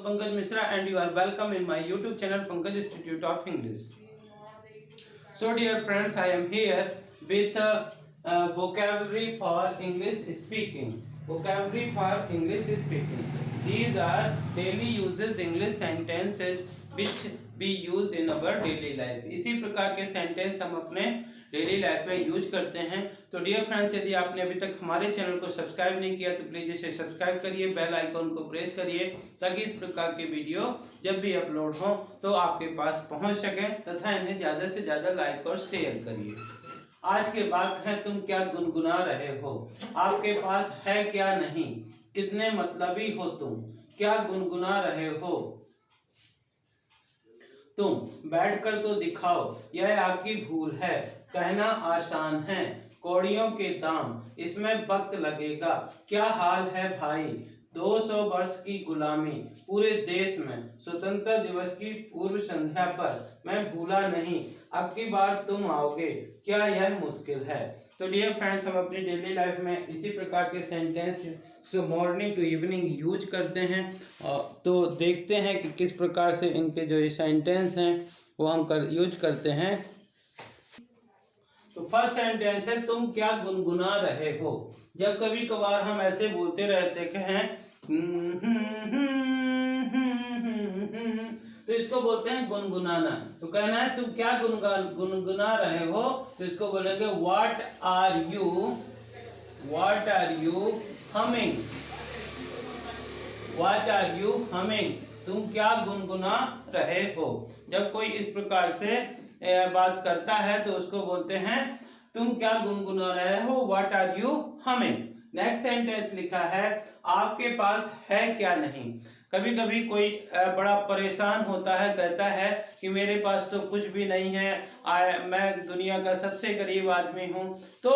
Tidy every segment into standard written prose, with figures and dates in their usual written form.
Pankaj Mishra and you are welcome in my YouTube channel Pankaj Institute of English. So dear friends, I am here with vocabulary for English speaking. Vocabulary for English speaking. These are daily uses English sentences which we use in our daily life. इसी प्रकार के sentence हम अपने daily life में use करते हैं। तो dear friends, यदि आपने अभी तक हमारे चैनल को सब्सक्राइब नहीं किया तो प्लीज इसे सब्सक्राइब करिए, बेल आइकॉन को प्रेस करिए ताकि इस प्रकार के वीडियो जब भी अपलोड हो तो आपके पास पहुंच सके तथा इन्हें ज़्यादा से ज़्यादा लाइक और शेयर करिए। आज के वाक्य है, तुम क्या गुनगुना रहे हो। आपके पास है क्या नहीं, कितने मतलबी हो तुम, क्या गुनगुना रहे हो तुम, बैठकर तो दिखाओ, यह आपकी भूल है, कहना आसान है, कौड़ियों के दाम, इसमें वक्त लगेगा, क्या हाल है भाई, 200 वर्ष की गुलामी, पूरे देश में स्वतंत्रता दिवस की पूर्व संध्या पर मैं भूला नहीं, अब की बार तुम आओगे, क्या यह मुश्किल है। तो डियर फ्रेंड्स, हम अपनी डेली लाइफ में इसी प्रकार के sentence morning to evening use करते हैं। तो देखते हैं कि किस प्रकार से इनके जो ये सेंटेंस हैं वो हम यूज करते हैं। तो फर्स्ट सेंटेंस है, तुम क्या गुनगुना रहे हो। जब कभी कभार हम ऐसे बोलते रहते हैं तो इसको बोलते हैं गुनगुनाना। तो कहना है तुम क्या गुनगुना रहे हो, तो इसको बोलेंगे what are you humming, what are you humming, तुम क्या गुनगुना रहे हो। जब कोई इस प्रकार से बात करता है तो उसको बोलते हैं तुम क्या गुनगुना रहे हो, what are you humming. Next sentence लिखा है, आपके पास है क्या नहीं। कभी कभी कोई बड़ा परेशान होता है, कहता है कि मेरे पास तो कुछ भी नहीं है, मैं दुनिया का सबसे गरीब आदमी हूँ। तो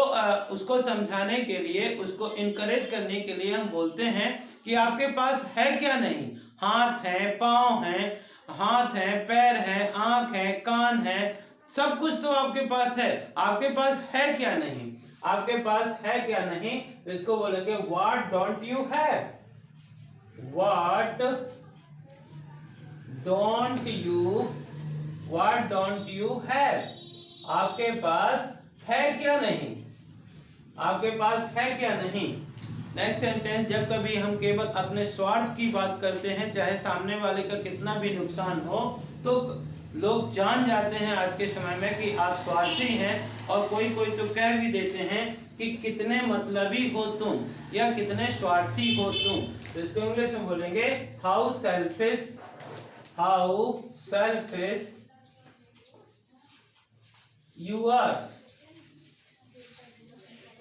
उसको समझाने के लिए, उसको इनकरेज करने के लिए हम बोलते हैं कि आपके पास है क्या नहीं। हाथ है, पाँव हैं, हाथ है, पैर है, आँख है, कान है, सब कुछ तो आपके पास है, आपके पास है क्या नहीं, आपके पास है क्या नहीं। तो इसको बोलेंगे what don't you have, what don't you have, आपके पास है क्या नहीं, आपके पास है क्या नहीं। नेक्स्ट सेंटेंस, जब कभी हम केवल अपने स्वार्थ की बात करते हैं, चाहे सामने वाले का कितना भी नुकसान हो, तो लोग जान जाते हैं आज के समय में कि आप स्वार्थी हैं, और कोई तो कह भी देते हैं कि कितने मतलबी हो तुम या कितने स्वार्थी हो तुम। तो इसको इंग्लिश में बोलेंगे how selfish you are,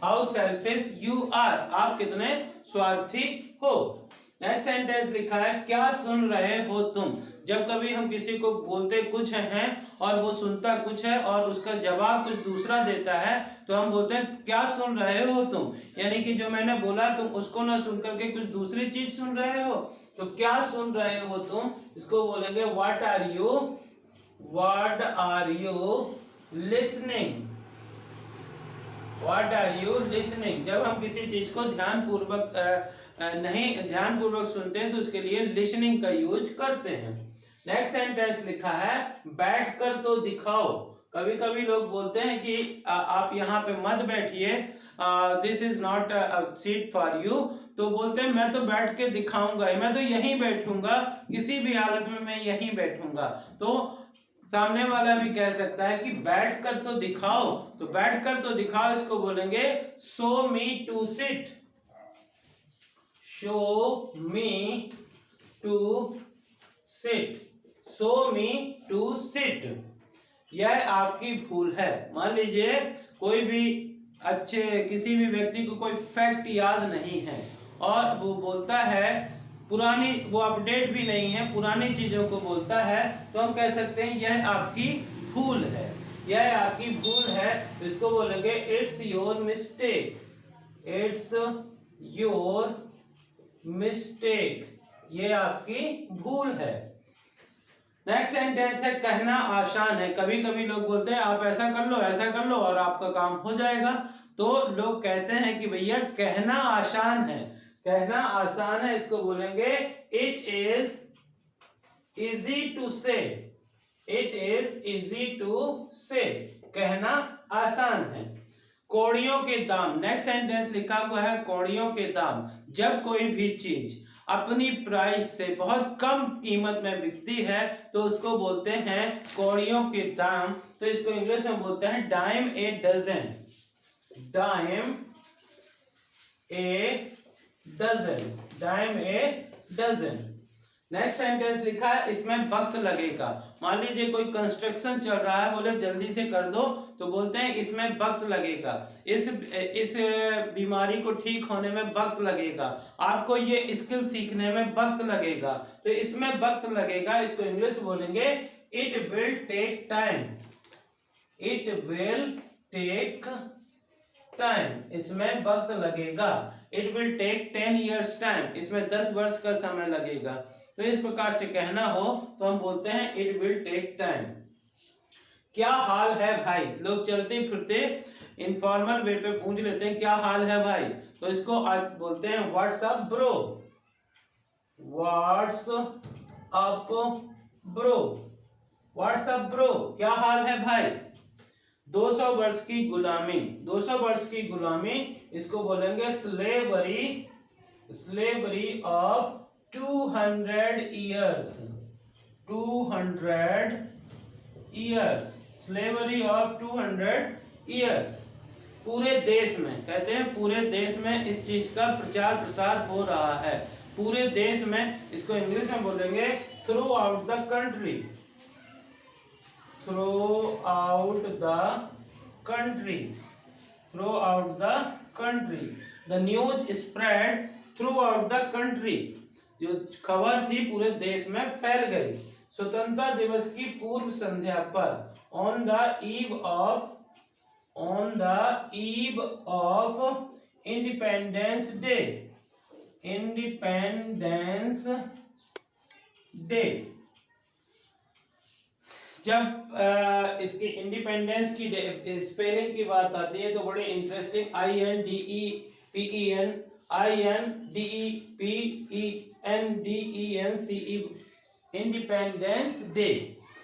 how selfish you are, आप कितने स्वार्थी हो। नेक्स्ट सेंटेंस लिखा है, क्या सुन रहे हो तुम। जब कभी हम किसी को बोलते कुछ हैं और वो सुनता कुछ है और उसका जवाब कुछ दूसरा देता है तो हम बोलते हैं क्या सुन रहे हो तुम, यानी कि जो मैंने बोला तुम उसको ना सुन करके कुछ दूसरी चीज सुन रहे हो। तो क्या सुन रहे हो तुम, इसको बोलेंगे what are you listening, what are you listening. जब हम किसी चीज को ध्यानपूर्वक सुनते हैं तो उसके लिए लिसनिंग का यूज करते हैं। नेक्स्ट सेंटेंस लिखा है, बैठकर तो दिखाओ। कभी कभी लोग बोलते हैं कि आप यहाँ पे मत बैठिए, this is not a seat for you. तो बोलते हैं मैं तो बैठ के दिखाऊंगा, मैं तो यहीं बैठूंगा, किसी भी हालत में मैं यहीं बैठूंगा। तो सामने वाला भी कह सकता है कि बैठकर तो दिखाओ। तो बैठकर तो दिखाओ इसको बोलेंगे show me to sit, show me to sit, यह आपकी भूल है। मान लीजिए कोई भी किसी भी व्यक्ति को कोई फैक्ट याद नहीं है और वो बोलता है पुरानी, वो अपडेट भी नहीं है, पुरानी चीजों को बोलता है, तो हम कह सकते हैं यह आपकी भूल है, यह आपकी भूल है। तो इसको बोलेंगे it's your mistake, it's your mistake, ये आपकी भूल है। नेक्स्ट सेंटेंस है, कहना आसान है। कभी कभी लोग बोलते हैं आप ऐसा कर लो और आपका काम हो जाएगा। तो लोग कहते हैं कि भैया कहना आसान है, कहना आसान है, इसको बोलेंगे it is easy to say, it is easy to से, कहना आसान है। कौड़ियों के दाम, नेक्स्ट सेंटेंस लिखा हुआ है कौड़ियों के दाम। जब कोई भी चीज अपनी प्राइस से बहुत कम कीमत में बिकती है तो उसको बोलते हैं कौड़ियों के दाम। तो इसको इंग्लिश में बोलते हैं dime a dozen, dime a dozen, dime a dozen. Next sentence लिखा है इसमें वक्त लगेगा। मान लीजिए कोई कंस्ट्रक्शन चल रहा है, बोले जल्दी से कर दो, तो बोलते हैं इसमें वक्त लगेगा, इस बीमारी को ठीक होने में वक्त लगेगा, आपको ये स्किल सीखने में वक्त लगेगा, तो इसमें वक्त लगेगा, इसको इंग्लिश बोलेंगे it will take time, it will take time, इसमें वक्त लगेगा। It will take 10 years time, इसमें 10 वर्ष का समय लगेगा। तो इस प्रकार से कहना हो तो हम बोलते हैं इट विल टेक टाइम। क्या हाल है भाई, लोग चलते फिरते इनफॉर्मल वे पे पूछ लेते हैं क्या हाल है भाई, तो इसको आज बोलते हैं what's up bro, what's up bro, what's up bro, क्या हाल है भाई। 200 वर्ष की गुलामी, 200 वर्ष की गुलामी, इसको बोलेंगे slavery, slavery of 200 years, 200 years, slavery of 200 years। पूरे देश में, कहते हैं पूरे देश में इस चीज का प्रचार प्रसार हो रहा है, पूरे देश में, इसको इंग्लिश में बोलेंगे through out the country, throughout the country, throughout the country, the news spread throughout the country, जो खबर थी पूरे देश में फैल गई। स्वतंत्रता दिवस की पूर्व संध्या पर, on the eve of, on the eve of Independence Day, Independence Day, जब इसकी इंडिपेंडेंस की स्पेलिंग की बात आती है तो बड़े इंटरेस्टिंग, INDEPENDENCE, इंडिपेंडेंस डे।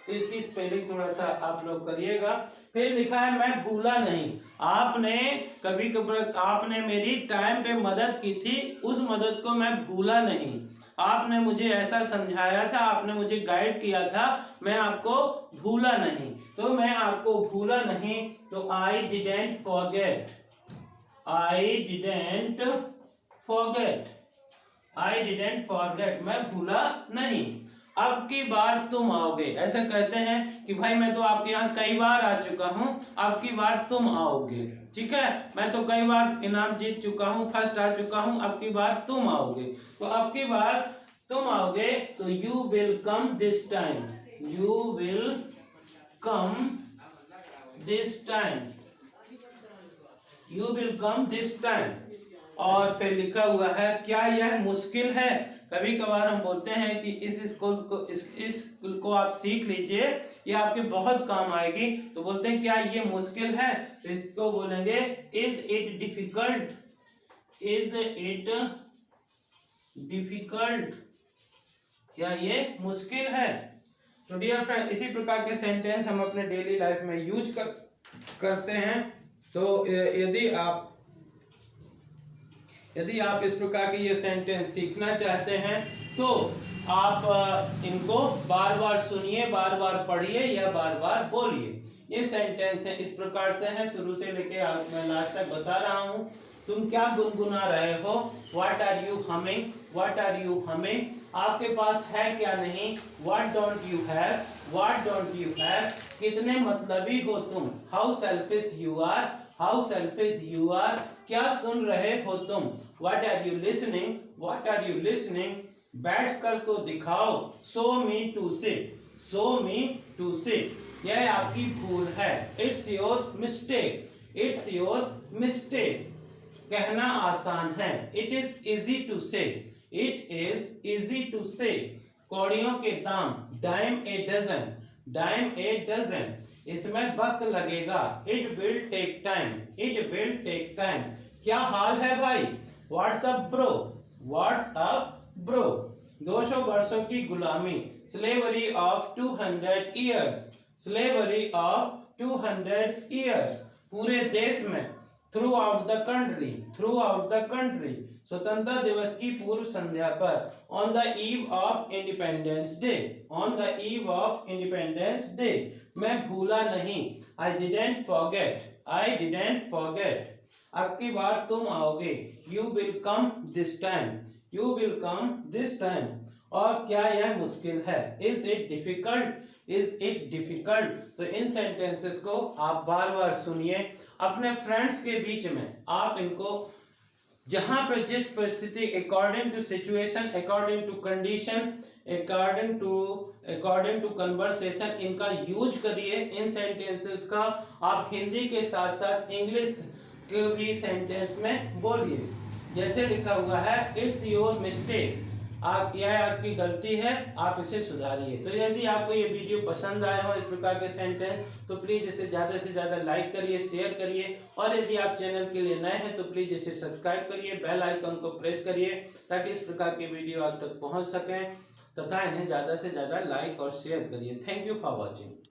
तो इसकी स्पेलिंग थोड़ा सा आप लोग करिएगा। फिर लिखा है मैं भूला नहीं, आपने कभी कभी आपने मेरी टाइम पे मदद की थी, उस मदद को मैं भूला नहीं, आपने मुझे ऐसा समझाया था, आपने मुझे गाइड किया था, मैं आपको भूला नहीं, तो मैं आपको भूला नहीं, तो I didn't forget, I didn't forget, I didn't forget, मैं भूला नहीं। अब की बार तुम आओगे, ऐसा कहते हैं कि भाई मैं तो आपके यहाँ कई बार आ चुका हूँ, अब की बार तुम आओगे, ठीक है, मैं तो कई बार इनाम जीत चुका हूँ, फर्स्ट आ चुका हूँ, अब की बार तुम आओगे, तो अब की बार तुम आओगे, तो you will come this time, you will come this time, you will come this time. और फिर लिखा हुआ है क्या यह मुश्किल है, कभी कभार हम बोलते हैं कि इस स्कूल को आप सीख लीजिए, ये आपके बहुत काम आएगी, तो बोलते हैं क्या ये मुश्किल है, तो इसको बोलेंगे is it difficult, is it difficult, क्या ये मुश्किल है। तो डियर फ्रेंड, इसी प्रकार के सेंटेंस हम अपने डेली लाइफ में यूज करते हैं। तो यदि आप इस प्रकार के ये सेंटेंस सीखना चाहते हैं तो आप इनको बार बार सुनिए, बार बार पढ़िए या बार बार बोलिए। ये सेंटेंस है इस प्रकार से है, शुरू से लेके मैं लास्ट तक बता रहा हूँ। तुम क्या गुनगुना रहे हो, what are you humming, what are you humming, आपके पास है क्या नहीं, what don't you have, what don't you have, कितने मतलबी हो तुम, how selfish you are, how selfish you are, क्या सुन रहे हो तुम, what are you listening, what are you listening, बैठ कर तो दिखाओ, show me to sit, show me to sit, यह आपकी भूल है, it's your mistake, it's your mistake, कहना आसान है, it is easy to say, it is easy to say, कौड़ियों के दाम, dime a dozen, dime a dozen, इसमें वक्त लगेगा, it will take time, it will take time, क्या हाल है भाई, what's up bro, what's up bro, 200 वर्षों की गुलामी, slavery of 200 years, slavery of 200 years, पूरे देश में, throughout the country, throughout the country, स्वतंत्रता दिवस की पूर्व संध्या पर, on the eve of independence day, on the eve of independence day, मैं भूला नहीं, I didn't forget, I didn't forget, अब की बार तुम आओगे, you will come this time, you will come this time, और क्या यह मुश्किल है, is it difficult, is it difficult. तो इन सेंटेंसेस को आप बार बार सुनिए अपने फ्रेंड्स के बीच में, आप इनको जहां पे जिस परिस्थिति, according to situation, according to condition, according to conversation, इनका यूज करिए। इन सेंटेंसेस का आप हिंदी के साथ साथ इंग्लिश के भी सेंटेंस में बोलिए। जैसे लिखा हुआ है, इट्स योर मिस्टेक, आप, यह आपकी गलती है, आप इसे सुधारिए। तो यदि आपको ये वीडियो पसंद आया हो इस प्रकार के सेंटेंस, तो प्लीज़ इसे ज़्यादा से ज़्यादा लाइक करिए, शेयर करिए, और यदि आप चैनल के लिए नए हैं तो प्लीज़ इसे सब्सक्राइब करिए, बेल आइकन को प्रेस करिए, ताकि इस प्रकार के वीडियो आप तक पहुँच सकें, तथा इन्हें ज़्यादा से ज़्यादा लाइक और शेयर करिए। Thank you for watching.